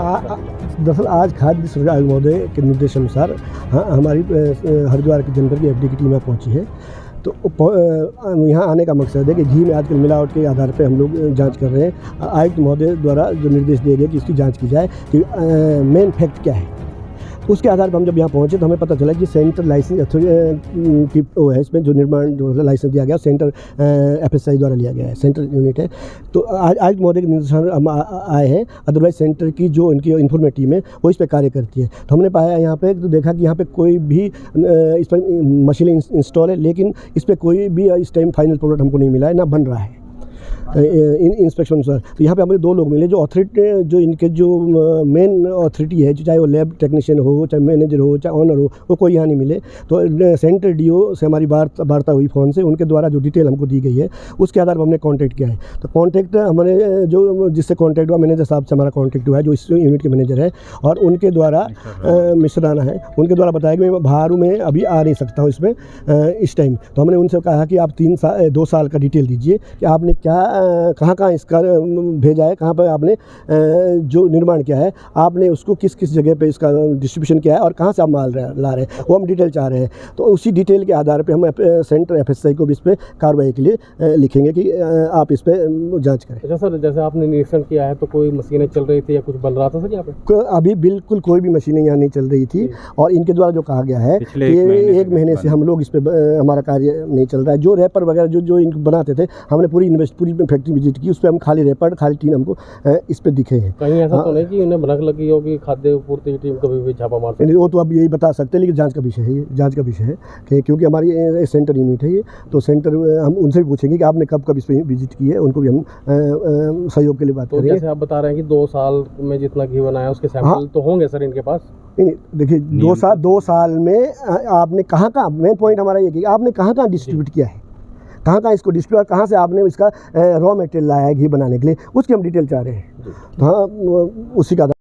दरअसल आज खाद्य सुरक्षा आयोग महोदय के निर्देशानुसार हमारी हरिद्वार के जनपद की एफडी की टीम यहाँ पहुँची है। तो यहाँ आने का मकसद है कि घी में आजकल मिलावट के आधार पे हम लोग जांच कर रहे हैं। आयुक्त महोदय द्वारा जो निर्देश दिए गए कि इसकी जांच की जाए कि मेन फैक्ट क्या है। उसके आधार पर हम जब यहाँ पहुँचे तो हमें पता चला कि सेंट्रल लाइसेंस अथॉरिटी की वो है, इसमें जो निर्माण जो लाइसेंस दिया गया सेंट्रल एफएसआई द्वारा लिया गया है, सेंट्रल यूनिट है। तो आज महोदय के निर्देशानुसार हम आए हैं। अदरवाइज सेंटर की जो उनकी इन्फॉर्मेटिव टीम है वो इस पर कार्य करती है। तो हमने पाया यहाँ पे तो देखा कि यहाँ पे कोई भी इस पर मशीनें इंस्टॉल है, लेकिन इस पर कोई भी इस टाइम फाइनल प्रोडक्ट हमको नहीं मिला है, ना बन रहा है इंस्पेक्शन अनुसार। तो यहाँ पे हमें 2 लोग मिले जो अथॉरिटी, जो इनके जो मेन अथॉरिटी है, चाहे वो लैब टेक्नीशियन हो, चाहे मैनेजर हो, चाहे ऑनर हो, वो कोई यहाँ नहीं मिले। तो सेंटर डीओ से हमारी वार्ता हुई फ़ोन से, उनके द्वारा जो डिटेल हमको दी गई है उसके आधार पर हमने कॉन्टैक्ट किया है। तो कॉन्टैक्ट हमारे जो जिससे कॉन्टैक्ट हुआ, मैनेजर साहब से हमारा कॉन्टैक्ट हुआ है, जो इस यूनिट के मैनेजर है, और उनके द्वारा मिश्राना है, उनके द्वारा बताया कि मैं बाहर में अभी आ नहीं सकता हूँ इसमें इस टाइम। तो हमने उनसे कहा कि आप 2 साल का डिटेल दीजिए कि आपने क्या कहाँ इसका भेजा है, कहाँ पर आपने जो निर्माण किया है, आपने उसको किस किस जगह पे इसका डिस्ट्रीब्यूशन किया है और कहाँ से आप माल ला रहे हैं, वो हम डिटेल चाह रहे हैं। तो उसी डिटेल के आधार पे हम सेंटर एफएसआई को भी इस पर कार्रवाई के लिए लिखेंगे कि आप इस पर जांच करें। अच्छा सर, जैसे आपने निरीक्षण किया है तो कोई मशीनें चल रही थी या कुछ बन रहा था सर यहाँ पे? अभी बिल्कुल कोई भी मशीनें यहाँ नहीं चल रही थी, और इनके द्वारा जो कहा गया है कि 1 महीने से हम लोग इस पर हमारा कार्य नहीं चल रहा है। जो रैपर वगैरह जो इनको बनाते थे, हमने पूरी फैक्ट्री विजिट की, उस पर हम खाली रैपर खाली टीन हमको इस पे दिखे हैं। कहीं ऐसा तो नहीं कि उन्हें भनक लगी हो कि खाद्य पूर्ति की टीम कभी भी छापा मार सकती है? वो तो अब यही बता सकते हैं, लेकिन जांच का विषय है, ये जांच का विषय है कि क्योंकि हमारी सेंटर यूनिट है ये, तो सेंटर हम उनसे भी पूछेंगे कि आपने कब इस पर विजिट की है, उनको भी हम सहयोग के लिए बात करेंगे। जैसे आप बता रहे हैं कि 2 साल में जितना घी बनाया उसके सैंपल तो होंगे सर इनके पास? नहीं, देखिए 2 साल में आपने कहाँ मेन पॉइंट हमारा ये कि आपने कहाँ डिस्ट्रीब्यूट किया है, कहाँ इसको डिस्ट्रीब्यूट, और कहाँ से आपने इसका रॉ मटेरियल लाया है घी बनाने के लिए, उसकी हम डिटेल चाह रहे हैं। तो हाँ, उसी का